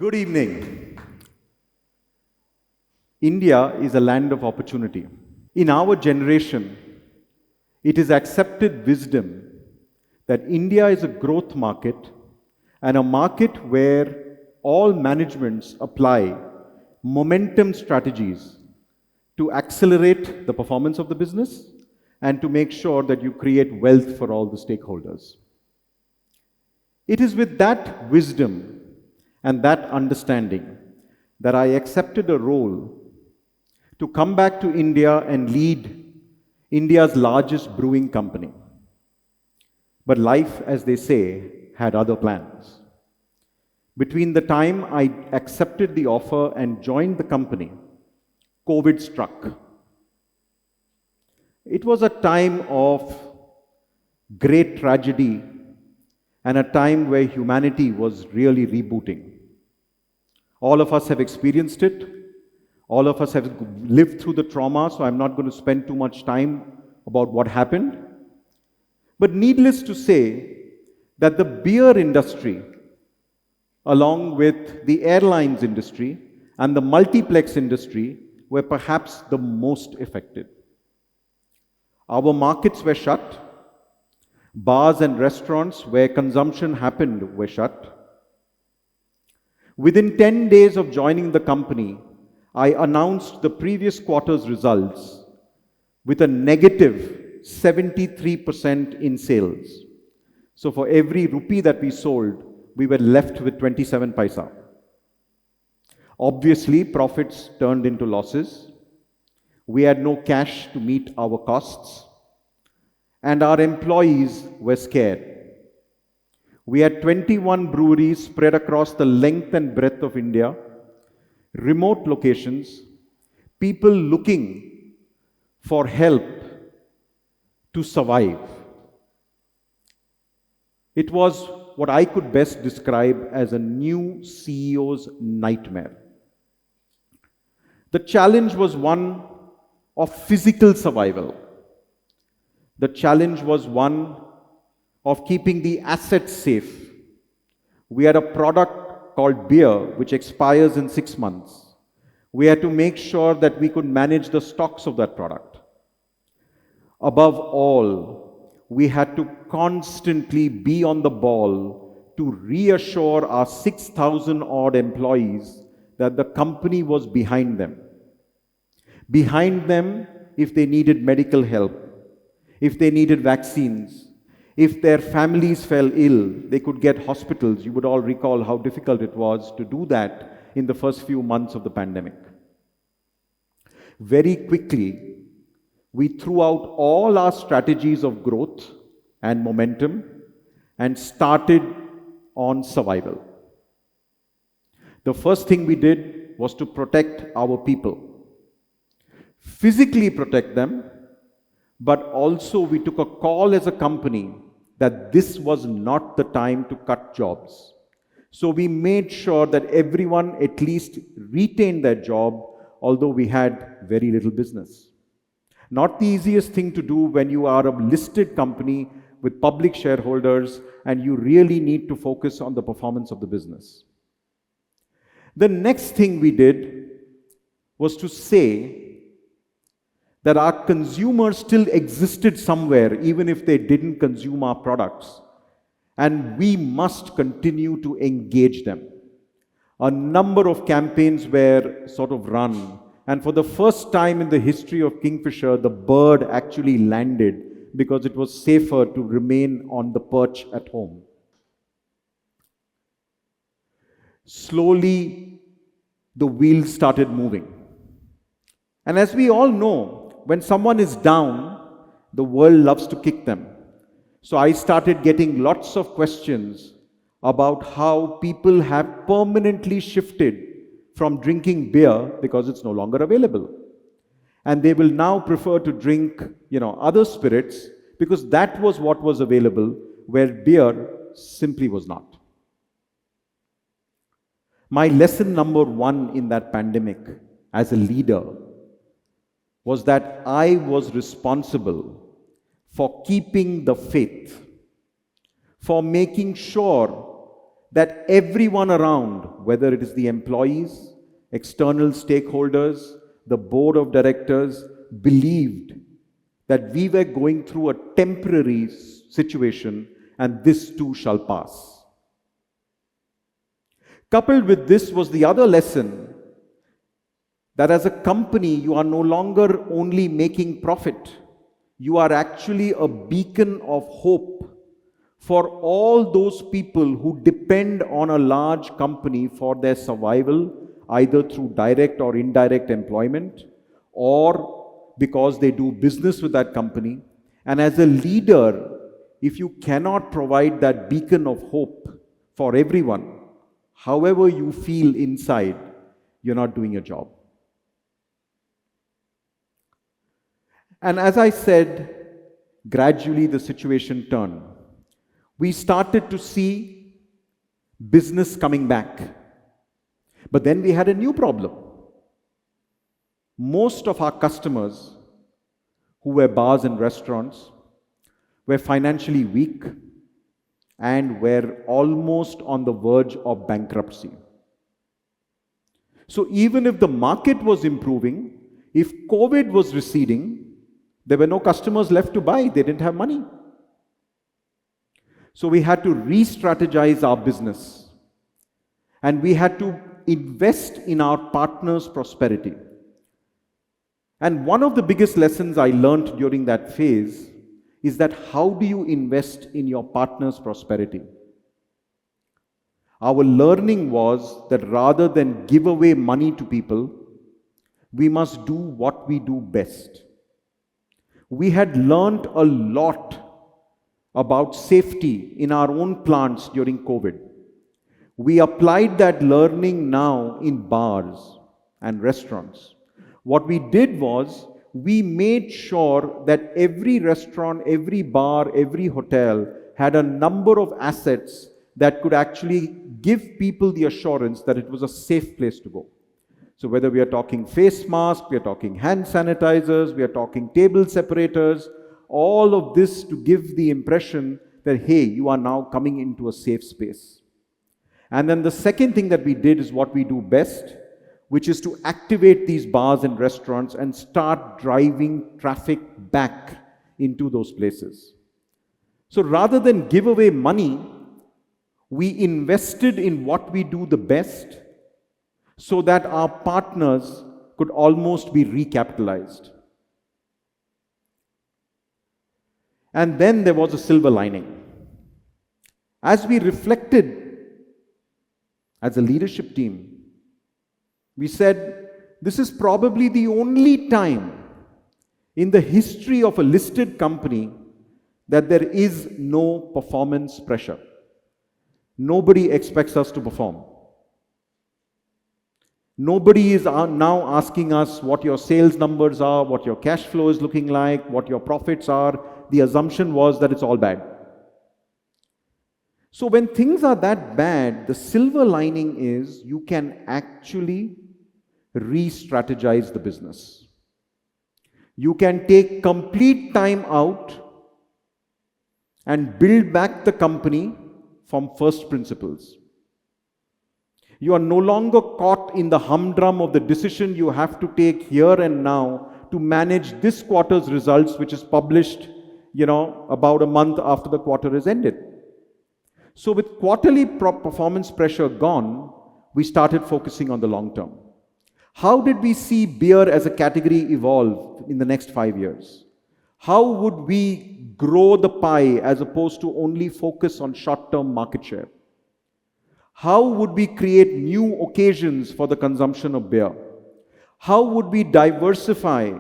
Good evening. India is a land of opportunity. In our generation, it is accepted wisdom that India is a growth market and a market where all managements apply momentum strategies to accelerate the performance of the business and to make sure that you create wealth for all the stakeholders. It is with that wisdom and that understanding that I accepted a role to come back to India and lead India's largest brewing company. But life, as they say, had other plans. Between the time I accepted the offer and joined the company, COVID struck. It was a time of great tragedy and a time where humanity was really rebooting. All of us have experienced it. All of us have lived through the trauma, so I'm not going to spend too much time about what happened. But needless to say that the beer industry, along with the airlines industry and the multiplex industry, were perhaps the most affected. Our markets were shut. Bars and restaurants where consumption happened were shut. Within 10 days of joining the company, I announced the previous quarter's results with a negative 73% in sales. So for every rupee that we sold, we were left with 27 paisa. Obviously, profits turned into losses. We had no cash to meet our costs. And our employees were scared. We had 21 breweries spread across the length and breadth of India, remote locations, people looking for help to survive. It was what I could best describe as a new CEO's nightmare. The challenge was one of physical survival. The challenge was one of keeping the assets safe. We had a product called beer, which expires in 6 months. We had to make sure that we could manage the stocks of that product. Above all, we had to constantly be on the ball to reassure our 6,000 odd employees that the company was behind them. Behind them if they needed medical help, if they needed vaccines, if their families fell ill, they could get hospitals. You would all recall how difficult it was to do that in the first few months of the pandemic. Very quickly, we threw out all our strategies of growth and momentum and started on survival. The first thing we did was to protect our people. Physically protect them, but also we took a call as a company that this was not the time to cut jobs. So we made sure that everyone at least retained their job, although we had very little business. Not the easiest thing to do when you are a listed company with public shareholders and you really need to focus on the performance of the business. The next thing we did was to say that our consumers still existed somewhere, even if they didn't consume our products. And we must continue to engage them. A number of campaigns were sort of run. And for the first time in the history of Kingfisher, the bird actually landed because it was safer to remain on the perch at home. Slowly, the wheels started moving. And as we all know, when someone is down, the world loves to kick them. So I started getting lots of questions about how people have permanently shifted from drinking beer because it's no longer available. And they will now prefer to drink, other spirits because that was what was available, where beer simply was not. My lesson number one in that pandemic as a leader was that I was responsible for keeping the faith, for making sure that everyone around, whether it is the employees, external stakeholders, the board of directors, believed that we were going through a temporary situation and this too shall pass. Coupled with this was the other lesson that as a company, you are no longer only making profit, you are actually a beacon of hope for all those people who depend on a large company for their survival, either through direct or indirect employment, or because they do business with that company. And as a leader, if you cannot provide that beacon of hope for everyone, however you feel inside, you're not doing your job. And as I said, gradually the situation turned. We started to see business coming back. But then we had a new problem. Most of our customers, who were bars and restaurants, were financially weak and were almost on the verge of bankruptcy. So even if the market was improving, if COVID was receding, there were no customers left to buy. They didn't have money. So we had to re-strategize our business. And we had to invest in our partners' prosperity. And one of the biggest lessons I learned during that phase is that how do you invest in your partner's prosperity? Our learning was that rather than give away money to people, we must do what we do best. We had learned a lot about safety in our own plants during COVID. We applied that learning now in bars and restaurants. What we did was, we made sure that every restaurant, every bar, every hotel had a number of assets that could actually give people the assurance that it was a safe place to go. So whether we are talking face masks, we are talking hand sanitizers, we are talking table separators, all of this to give the impression that, hey, you are now coming into a safe space. And then the second thing that we did is what we do best, which is to activate these bars and restaurants and start driving traffic back into those places. So rather than give away money, we invested in what we do the best so that our partners could almost be recapitalized. And then there was a silver lining. As we reflected as a leadership team, we said, this is probably the only time in the history of a listed company that there is no performance pressure. Nobody expects us to perform. Nobody is now asking us what your sales numbers are, what your cash flow is looking like, what your profits are. The assumption was that it's all bad. So when things are that bad, the silver lining is you can actually re-strategize the business. You can take complete time out and build back the company from first principles. You are no longer caught in the humdrum of the decision you have to take here and now to manage this quarter's results, which is published, about a month after the quarter is ended. So with quarterly performance pressure gone, we started focusing on the long term. How did we see beer as a category evolve in the next 5 years? How would we grow the pie as opposed to only focus on short-term market share? How would we create new occasions for the consumption of beer? How would we diversify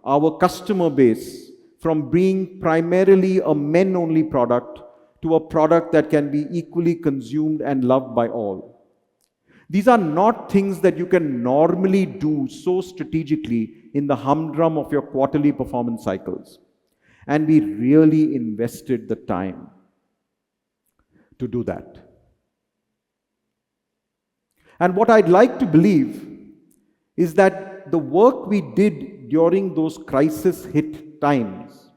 our customer base from being primarily a men-only product to a product that can be equally consumed and loved by all? These are not things that you can normally do so strategically in the humdrum of your quarterly performance cycles. And we really invested the time to do that. And what I'd like to believe is that the work we did during those crisis-hit times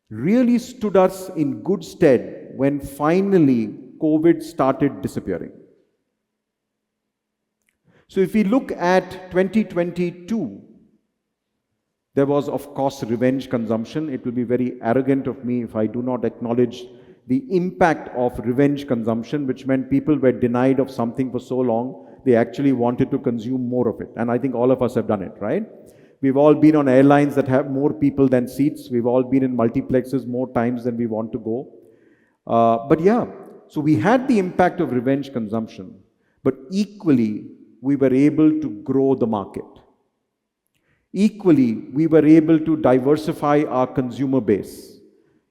really stood us in good stead when finally COVID started disappearing. So if we look at 2022, there was, of course, revenge consumption. It will be very arrogant of me if I do not acknowledge the impact of revenge consumption, which meant people were denied of something for so long, they actually wanted to consume more of it. And I think all of us have done it, right? We've all been on airlines that have more people than seats. We've all been in multiplexes more times than we want to go. But yeah, so we had the impact of revenge consumption, but equally, we were able to grow the market. Equally, we were able to diversify our consumer base.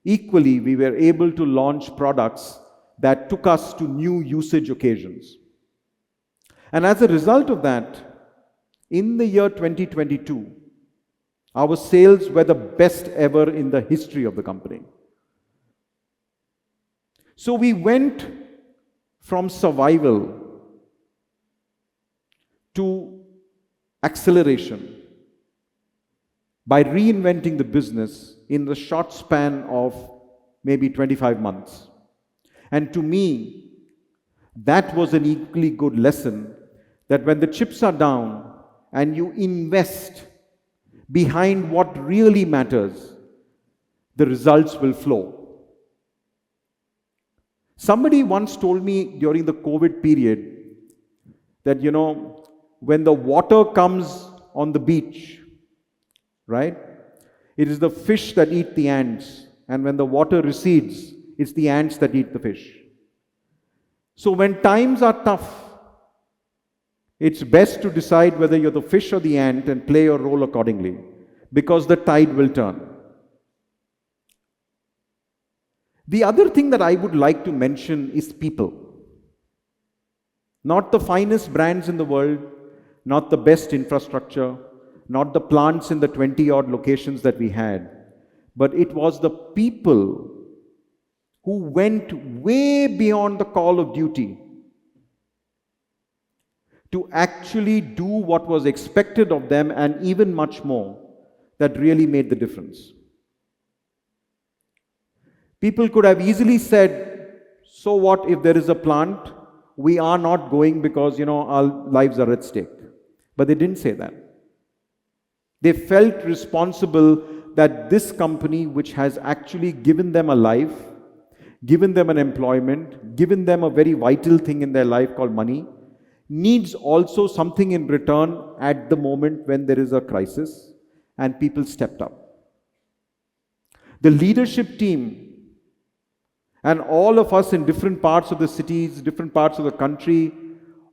Equally, we were able to launch products that took us to new usage occasions. And as a result of that, in the year 2022, our sales were the best ever in the history of the company. So we went from survival to acceleration by reinventing the business in the short span of maybe 25 months. And to me, that was an equally good lesson that when the chips are down and you invest behind what really matters, the results will flow. Somebody once told me during the COVID period that, when the water comes on the beach, right? It is the fish that eat the ants. And when the water recedes, it's the ants that eat the fish. So when times are tough, it's best to decide whether you're the fish or the ant and play your role accordingly, because the tide will turn. The other thing that I would like to mention is people. Not the finest brands in the world, not the best infrastructure, not the plants in the 20-odd locations that we had, but it was the people who went way beyond the call of duty to actually do what was expected of them and even much more that really made the difference. People could have easily said, so what if there is a plant? We are not going because, our lives are at stake. But they didn't say that. They felt responsible that this company, which has actually given them a life, given them an employment, given them a very vital thing in their life called money, needs also something in return at the moment when there is a crisis, and people stepped up. The leadership team and all of us in different parts of the cities, different parts of the country,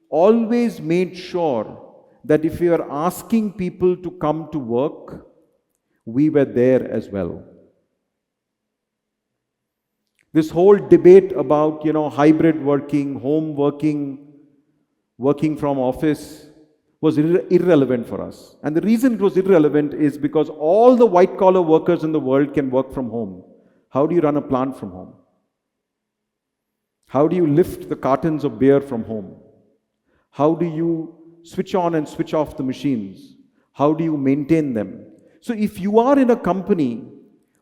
always made sure that if we are asking people to come to work, we were there as well. This whole debate about, hybrid working, home working, working from office was irrelevant for us. And the reason it was irrelevant is because all the white-collar workers in the world can work from home. How do you run a plant from home? How do you lift the cartons of beer from home? How do you switch on and switch off the machines? How do you maintain them? So if you are in a company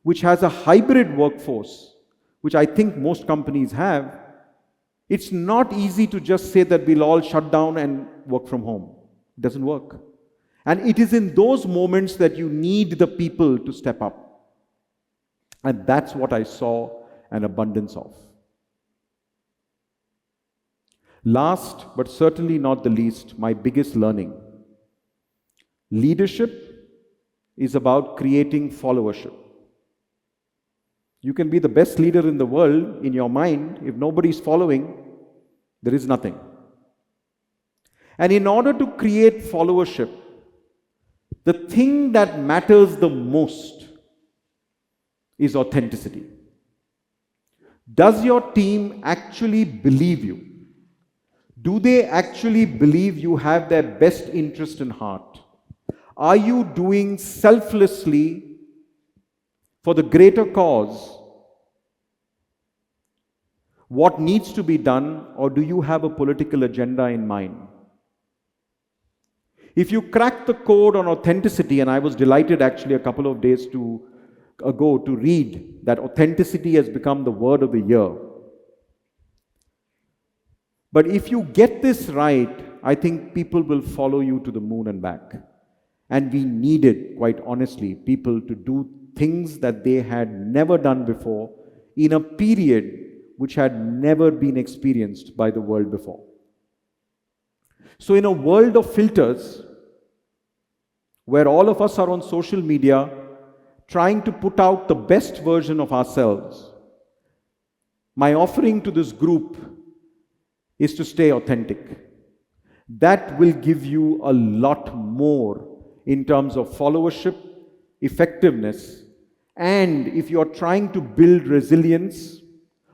which has a hybrid workforce, which I think most companies have, it's not easy to just say that we'll all shut down and work from home. It doesn't work. And it is in those moments that you need the people to step up. And that's what I saw an abundance of. Last, but certainly not the least, my biggest learning. Leadership is about creating followership. You can be the best leader in the world in your mind. If nobody is following, there is nothing. And in order to create followership, the thing that matters the most is authenticity. Does your team actually believe you? Do they actually believe you have their best interest in heart? Are you doing selflessly for the greater cause what needs to be done, or do you have a political agenda in mind? If you crack the code on authenticity, and I was delighted actually a couple of days ago to read that authenticity has become the word of the year. But if you get this right, I think people will follow you to the moon and back. And we needed, quite honestly, people to do things that they had never done before in a period which had never been experienced by the world before. So in a world of filters, where all of us are on social media trying to put out the best version of ourselves, my offering to this group is to stay authentic. That will give you a lot more in terms of followership, effectiveness, and if you're trying to build resilience,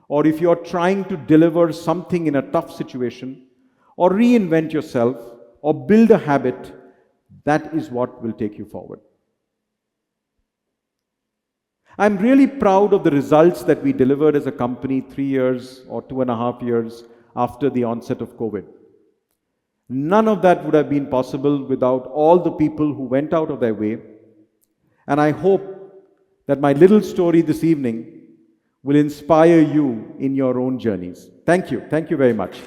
or if you're trying to deliver something in a tough situation, or reinvent yourself, or build a habit, that is what will take you forward. I'm really proud of the results that we delivered as a company 3 years or 2.5 years after the onset of COVID. None of that would have been possible without all the people who went out of their way. And I hope that my little story this evening will inspire you in your own journeys. Thank you. Thank you very much.